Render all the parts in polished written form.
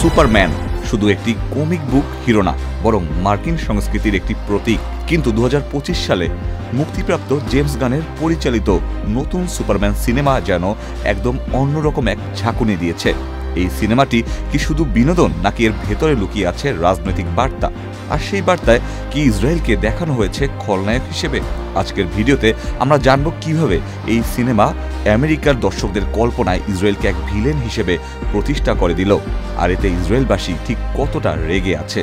Superman শুধু একটি comic book hero না, বরং মার্কিন সংস্কৃতির একটি প্রতীক। কিন্তু 2025 সালে মুক্তিপ্রাপ্ত জেমস গানের পরিচালিত নতুন সুপারম্যান সিনেমা যেন একদম অন্যরকম এক ঝাঁকুনি দিয়েছে। এই সিনেমাটি কি শুধু বিনোদন, নাকি এর ভেতরে লুকিয়ে আছে রাজনৈতিক বার্তা? আর সেই বার্তায় কি ইসরায়েলকে দেখানো হয়েছে খলনায়ক হিসেবে? আজকের ভিডিওতে আমরা জানব কিভাবে এই সিনেমা আমেরিকার দর্শকদের কল্পনায় ইসরায়েলকে এক ভিলেন হিসেবে প্রতিষ্ঠা করে দিল, আর এতে ইসরায়েলবাসী ঠিক কতটা রেগে আছে।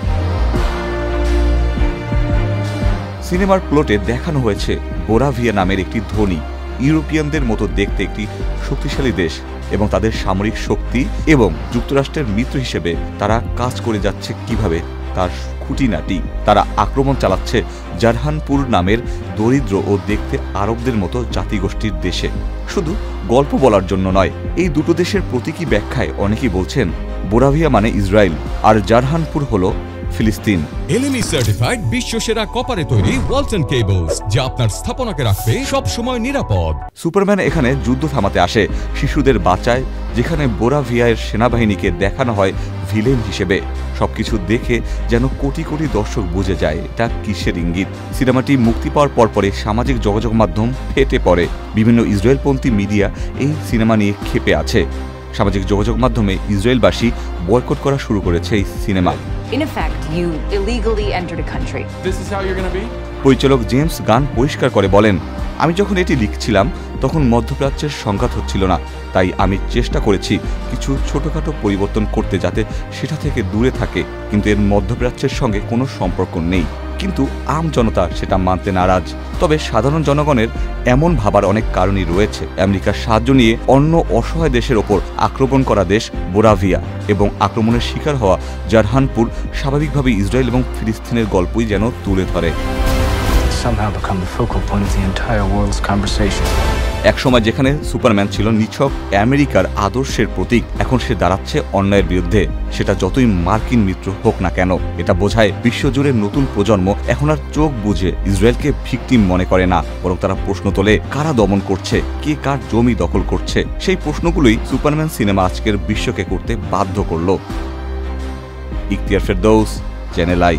সিনেমার প্লটে দেখানো হয়েছে বোরাভিয়া নামের একটি ধনী, ইউরোপিয়ানদের মতো দেখতে একটি শক্তিশালী দেশ এবং তাদের সামরিক শক্তি এবং যুক্তরাষ্ট্রের মিত্র হিসেবে তারা কাজ করে যাচ্ছে কিভাবে তার খুঁটিনাটি। তারা আক্রমণ চালাচ্ছে জারহানপুর নামের দরিদ্র ও দেখতে আরবদের মতো জাতিগোষ্ঠীর দেশে। শুধু গল্প বলার জন্য নয়, এই দুটো দেশের প্রতীকী ব্যাখ্যায় অনেকেই বলছেন বোরাভিয়া মানে ইসরায়েল আর জারহানপুর হলো ফিলিস্তিন। এলএমই সার্টিফাইড বিশ্বসেরা কপারে তৈরি ওয়ালটন কেবলস, যা আপনার স্থাপনাকে রাখবে সব সময় নিরাপদ। সুপারম্যান এখানে যুদ্ধ থামাতে আসে, শিশুদের বাঁচায়, যেখানে বোরাভিয়ার সেনাবাহিনীকে দেখানো হয় ভিলেন হিসেবে। সবকিছু দেখে যেন কোটি কোটি দর্শক বুঝে যায় এটা কিসের ইঙ্গিত। সিনেমাটি মুক্তি পাওয়ার পরপরই সামাজিক যোগাযোগ মাধ্যম ফেটে পড়ে। বিভিন্ন ইসরায়েলপন্থী মিডিয়া এই সিনেমা নিয়ে ক্ষেপে আছে। সামাজিক যোগাযোগ মাধ্যমে ইসরায়েলবাসী বয়কট করা শুরু করেছে এই cinema. In effect, you illegally entered a country. This is how you're going to be? পরিচালক জেমস গান পরিষ্কার করে বলেন, আমি যখন এটি লিখছিলাম তখন মধ্যপ্রাচ্যের সংঘাত হচ্ছিল না, তাই আমি চেষ্টা করেছি কিছু ছোটখাটো পরিবর্তন করতে যাতে সেটা থেকে দূরে থাকে, কিন্তু এর মধ্যপ্রাচ্যের সঙ্গে কোনো সম্পর্ক নেই। কিন্তু আম জনতা সেটা মানতে নারাজ। তবে সাধারণ জনগণের এমন ভাবার অনেক কারণই রয়েছে। আমেরিকার সাহায্য নিয়ে অন্য অসহায় দেশের ওপর আক্রমণ করা দেশ বোরাভিয়া এবং আক্রমণের শিকার হওয়া জারহানপুর স্বাভাবিকভাবেই ইসরায়েল এবং ফিলিস্তিনের গল্পই যেন তুলে ধরে। একসময় যেখানে সুপারম্যান ছিল নিছক আমেরিকার আদর্শের প্রতীক, এখন সে দাঁড়াচ্ছে অন্যায়ের বিরুদ্ধে, সেটা যতই মার্কিন মিত্র হোক না কেন। এটা বোঝায় বিশ্বজুড়ে নতুন প্রজন্ম এখন আর চোখ বুঝে ইসরায়েলকে ভিকটিম মনে করে না, বরং তারা প্রশ্ন তোলে কারা দমন করছে, কে কার জমি দখল করছে। সেই প্রশ্নগুলোই সুপারম্যান সিনেমা আজকের বিশ্বকে করতে বাধ্য করল। Ikhtiyar Ferdous, channel I.